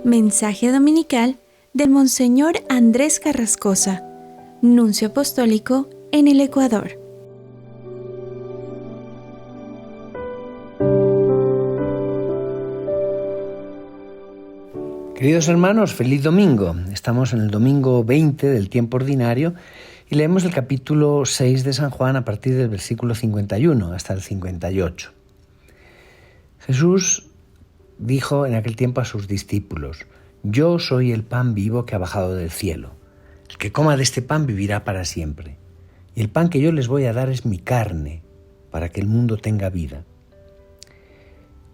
Mensaje dominical del Monseñor Andrés Carrascosa, nuncio apostólico en el Ecuador. Queridos hermanos, feliz domingo. Estamos en el domingo 20 del tiempo ordinario y leemos el capítulo 6 de San Juan a partir del versículo 51 hasta el 58. Jesús dijo en aquel tiempo a sus discípulos: «Yo soy el pan vivo que ha bajado del cielo. El que coma de este pan vivirá para siempre. Y el pan que yo les voy a dar es mi carne, para que el mundo tenga vida».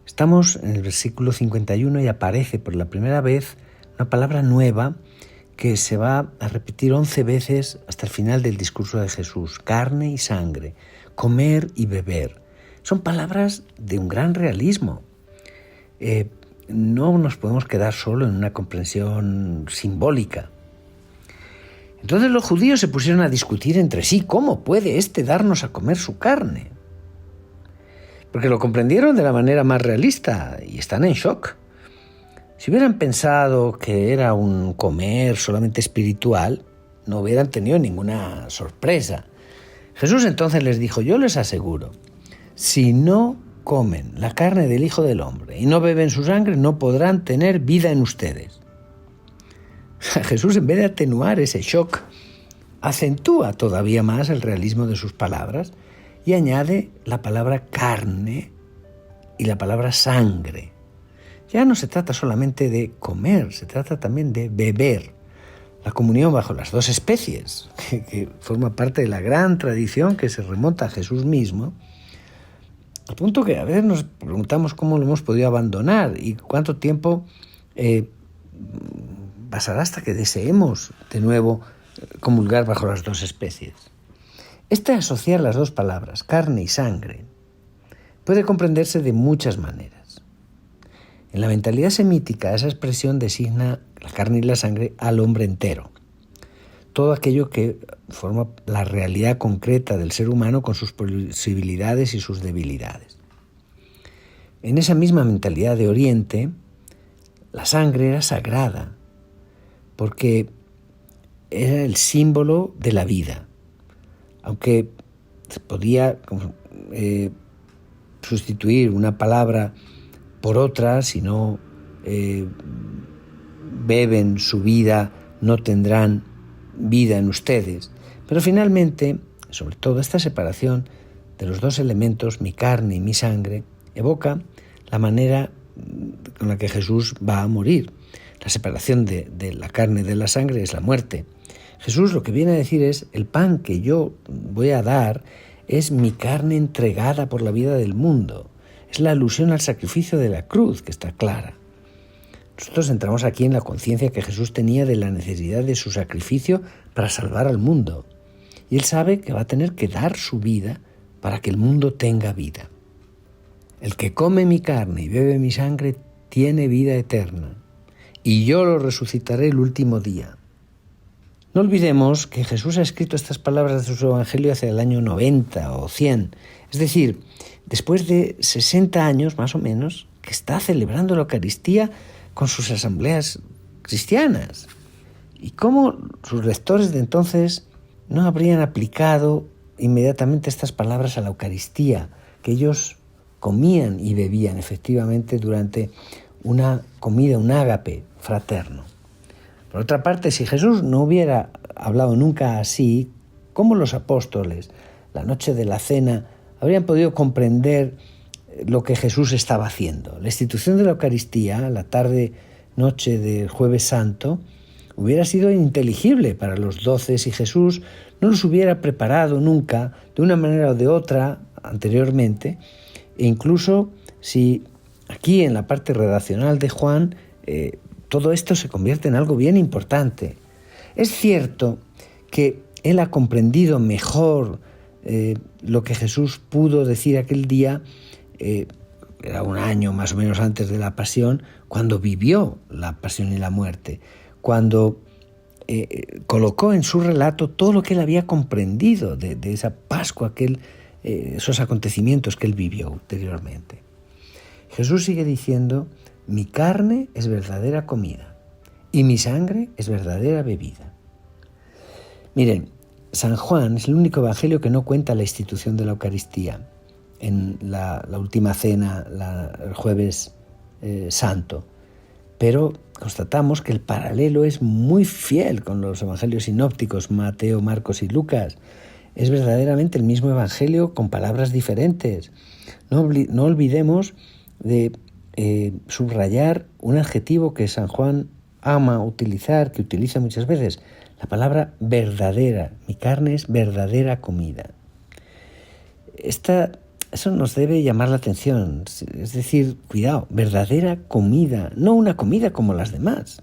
Estamos en el versículo 51 y aparece por la primera vez una palabra nueva que se va a repetir 11 veces hasta el final del discurso de Jesús: carne y sangre, comer y beber. Son palabras de un gran realismo. No nos podemos quedar solo en una comprensión simbólica. Entonces los judíos se pusieron a discutir entre sí: ¿cómo puede éste darnos a comer su carne? Porque lo comprendieron de la manera más realista y están en shock. Si hubieran pensado que era un comer solamente espiritual, no hubieran tenido ninguna sorpresa. Jesús entonces les dijo: yo les aseguro, si no comen la carne del Hijo del Hombre y no beben su sangre, no podrán tener vida en ustedes. Jesús, en vez de atenuar ese shock, acentúa todavía más el realismo de sus palabras y añade la palabra carne y la palabra sangre. Ya no se trata solamente de comer, se trata también de beber. La comunión bajo las dos especies, que forma parte de la gran tradición que se remonta a Jesús mismo, al punto que a veces nos preguntamos cómo lo hemos podido abandonar y cuánto tiempo pasará hasta que deseemos de nuevo comulgar bajo las dos especies. Asociar las dos palabras, carne y sangre, puede comprenderse de muchas maneras. En la mentalidad semítica, esa expresión designa la carne y la sangre al hombre entero, todo aquello que forma la realidad concreta del ser humano con sus posibilidades y sus debilidades. En esa misma mentalidad de Oriente, la sangre era sagrada, porque era el símbolo de la vida. Aunque se podía sustituir una palabra por otra: si no beben su vida, no tendrán vida en ustedes. Pero finalmente, sobre todo, esta separación de los dos elementos, mi carne y mi sangre, evoca la manera con la que Jesús va a morir. La separación de la carne y de la sangre es la muerte. Jesús lo que viene a decir es: el pan que yo voy a dar es mi carne entregada por la vida del mundo. Es la alusión al sacrificio de la cruz, que está clara. Nosotros entramos aquí en la conciencia que Jesús tenía de la necesidad de su sacrificio para salvar al mundo. Y Él sabe que va a tener que dar su vida para que el mundo tenga vida. El que come mi carne y bebe mi sangre tiene vida eterna, y yo lo resucitaré el último día. No olvidemos que Jesús ha escrito estas palabras de su Evangelio hacia el año 90 o 100, es decir, después de 60 años más o menos, que está celebrando la Eucaristía con sus asambleas cristianas. Y cómo sus lectores de entonces no habrían aplicado inmediatamente estas palabras a la Eucaristía, que ellos comían y bebían efectivamente durante una comida, un ágape fraterno. Por otra parte, si Jesús no hubiera hablado nunca así, ¿cómo los apóstoles, la noche de la cena, habrían podido comprender lo que Jesús estaba haciendo? La institución de la Eucaristía, la tarde-noche del Jueves Santo, hubiera sido ininteligible para los 12 si Jesús no los hubiera preparado nunca, de una manera o de otra, anteriormente, e incluso si aquí en la parte redaccional de Juan todo esto se convierte en algo bien importante. Es cierto que Él ha comprendido mejor lo que Jesús pudo decir aquel día, era un año más o menos antes de la pasión, cuando vivió la pasión y la muerte, cuando colocó en su relato todo lo que Él había comprendido de esa Pascua, esos acontecimientos que Él vivió ulteriormente. Jesús sigue diciendo mi carne es verdadera comida y mi sangre es verdadera bebida. Miren, San Juan es el único evangelio que no cuenta la institución de la Eucaristía en la última cena, el jueves santo. Pero constatamos que el paralelo es muy fiel con los evangelios sinópticos, Mateo, Marcos y Lucas. Es verdaderamente el mismo evangelio con palabras diferentes. No olvidemos de subrayar un adjetivo que San Juan ama utilizar, que utiliza muchas veces, la palabra verdadera. Mi carne es verdadera comida. Eso nos debe llamar la atención, es decir, cuidado, verdadera comida, no una comida como las demás.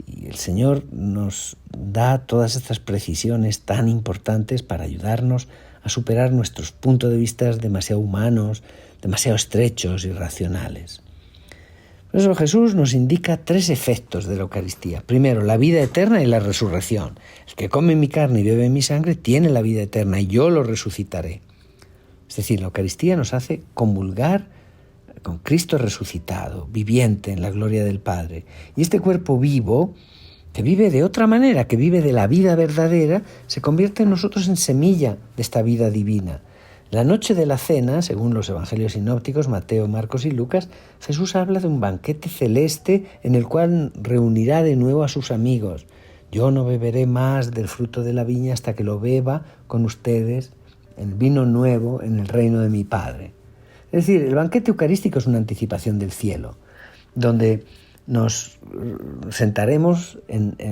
Y el Señor nos da todas estas precisiones tan importantes para ayudarnos a superar nuestros puntos de vista demasiado humanos, demasiado estrechos y racionales. Por eso Jesús nos indica 3 efectos de la Eucaristía. Primero, la vida eterna y la resurrección. El que come mi carne y bebe mi sangre tiene la vida eterna y yo lo resucitaré. Es decir, la Eucaristía nos hace comulgar con Cristo resucitado, viviente en la gloria del Padre. Y este cuerpo vivo, que vive de otra manera, que vive de la vida verdadera, se convierte en nosotros en semilla de esta vida divina. La noche de la cena, según los evangelios sinópticos, Mateo, Marcos y Lucas, Jesús habla de un banquete celeste en el cual reunirá de nuevo a sus amigos. Yo no beberé más del fruto de la viña hasta que lo beba con ustedes, el vino nuevo en el reino de mi Padre. Es decir, el banquete eucarístico es una anticipación del cielo, donde nos sentaremos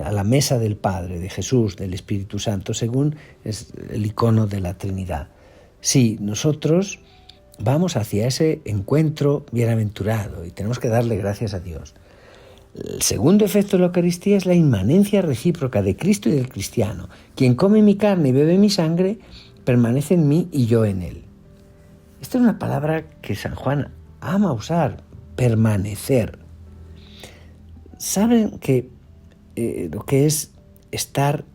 a la mesa del Padre, de Jesús, del Espíritu Santo, según es el icono de la Trinidad. Sí, nosotros vamos hacia ese encuentro bienaventurado y tenemos que darle gracias a Dios. El segundo efecto de la Eucaristía es la inmanencia recíproca de Cristo y del cristiano. Quien come mi carne y bebe mi sangre permanece en mí y yo en él. Esta es una palabra que San Juan ama usar, permanecer. ¿Saben que lo que es estar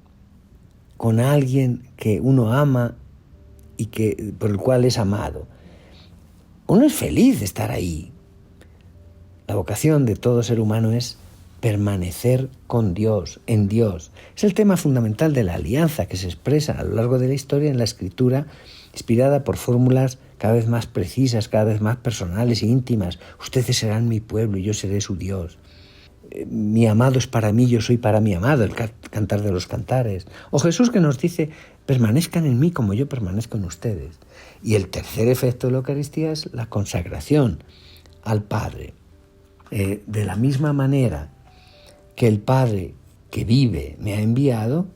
con alguien que uno ama y por el cual es amado? Uno es feliz de estar ahí. La vocación de todo ser humano es permanecer con Dios, en Dios. Es el tema fundamental de la alianza que se expresa a lo largo de la historia en la Escritura, inspirada por fórmulas cada vez más precisas, cada vez más personales e íntimas. Ustedes serán mi pueblo y yo seré su Dios. Mi amado es para mí, yo soy para mi amado, el cantar de los cantares. O Jesús que nos dice, permanezcan en mí como yo permanezco en ustedes. Y el tercer efecto de la Eucaristía es la consagración al Padre. De la misma manera que el Padre que vive me ha enviado,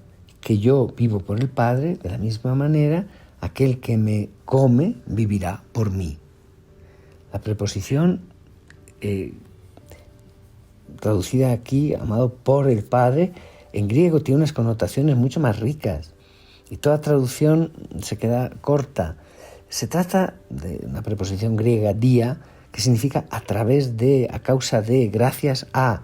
que yo vivo por el Padre, de la misma manera aquel que me come vivirá por mí. La preposición traducida aquí, amado por el Padre, en griego tiene unas connotaciones mucho más ricas y toda traducción se queda corta. Se trata de una preposición griega, dia, que significa a través de, a causa de, gracias a.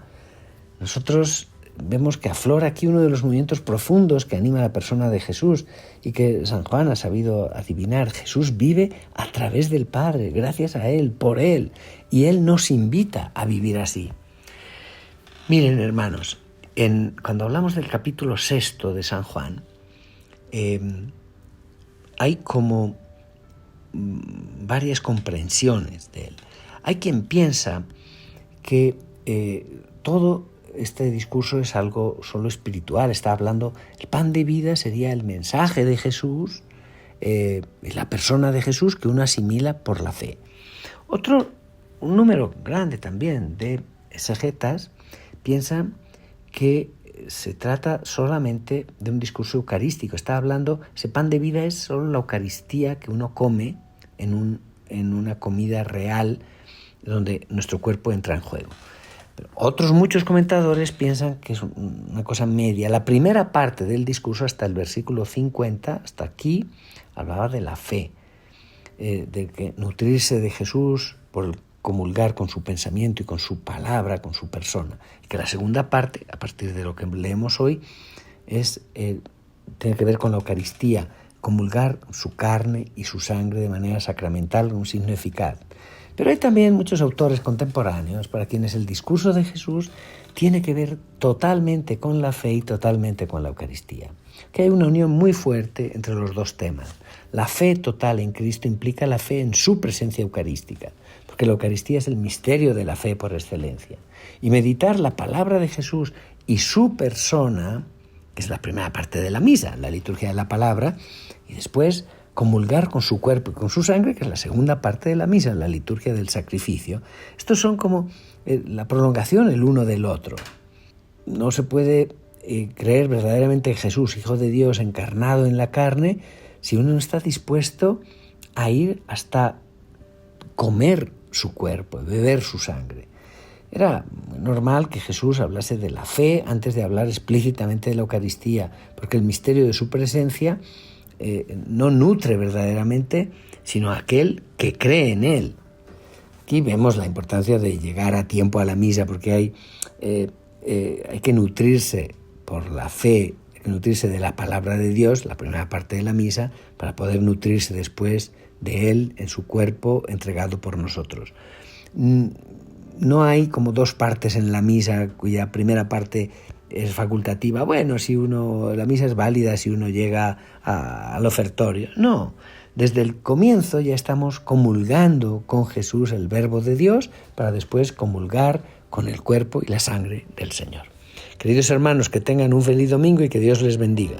Nosotros vemos que aflora aquí uno de los movimientos profundos que anima a la persona de Jesús y que San Juan ha sabido adivinar. Jesús vive a través del Padre, gracias a Él, por Él, y Él nos invita a vivir así. Miren, hermanos, cuando hablamos del capítulo 6 de San Juan, hay como varias comprensiones de él. Hay quien piensa que todo este discurso es algo solo espiritual, está hablando, el pan de vida sería el mensaje de Jesús, la persona de Jesús que uno asimila por la fe. Un número grande también de exegetas piensan que se trata solamente de un discurso eucarístico. Está hablando, ese pan de vida es solo la Eucaristía que uno come en una comida real donde nuestro cuerpo entra en juego. Pero otros muchos comentadores piensan que es una cosa media. La primera parte del discurso, hasta el versículo 50, hasta aquí, hablaba de la fe, de que nutrirse de Jesús por comulgar con su pensamiento y con su palabra, con su persona. Y que la segunda parte, a partir de lo que leemos hoy, tiene que ver con la Eucaristía, comulgar su carne y su sangre de manera sacramental, un signo eficaz. Pero hay también muchos autores contemporáneos para quienes el discurso de Jesús tiene que ver totalmente con la fe y totalmente con la Eucaristía. Que hay una unión muy fuerte entre los dos temas. La fe total en Cristo implica la fe en su presencia eucarística, porque la Eucaristía es el misterio de la fe por excelencia. Y meditar la palabra de Jesús y su persona, que es la primera parte de la misa, la liturgia de la palabra, y después comulgar con su cuerpo y con su sangre, que es la segunda parte de la misa, la liturgia del sacrificio. Estos son como la prolongación el uno del otro. No se puede creer verdaderamente en Jesús, Hijo de Dios, encarnado en la carne, si uno no está dispuesto a ir hasta comer su cuerpo, beber su sangre. Era normal que Jesús hablase de la fe antes de hablar explícitamente de la Eucaristía, porque el misterio de su presencia no nutre verdaderamente, sino aquel que cree en él. Aquí vemos la importancia de llegar a tiempo a la misa, porque hay que nutrirse por la fe, hay que nutrirse de la palabra de Dios, la primera parte de la misa, para poder nutrirse después de él en su cuerpo entregado por nosotros. No hay como dos partes en la misa cuya primera parte es facultativa. Bueno, la misa es válida si uno llega al ofertorio. No, desde el comienzo ya estamos comulgando con Jesús, el Verbo de Dios, para después comulgar con el cuerpo y la sangre del Señor. Queridos hermanos, que tengan un feliz domingo y que Dios les bendiga.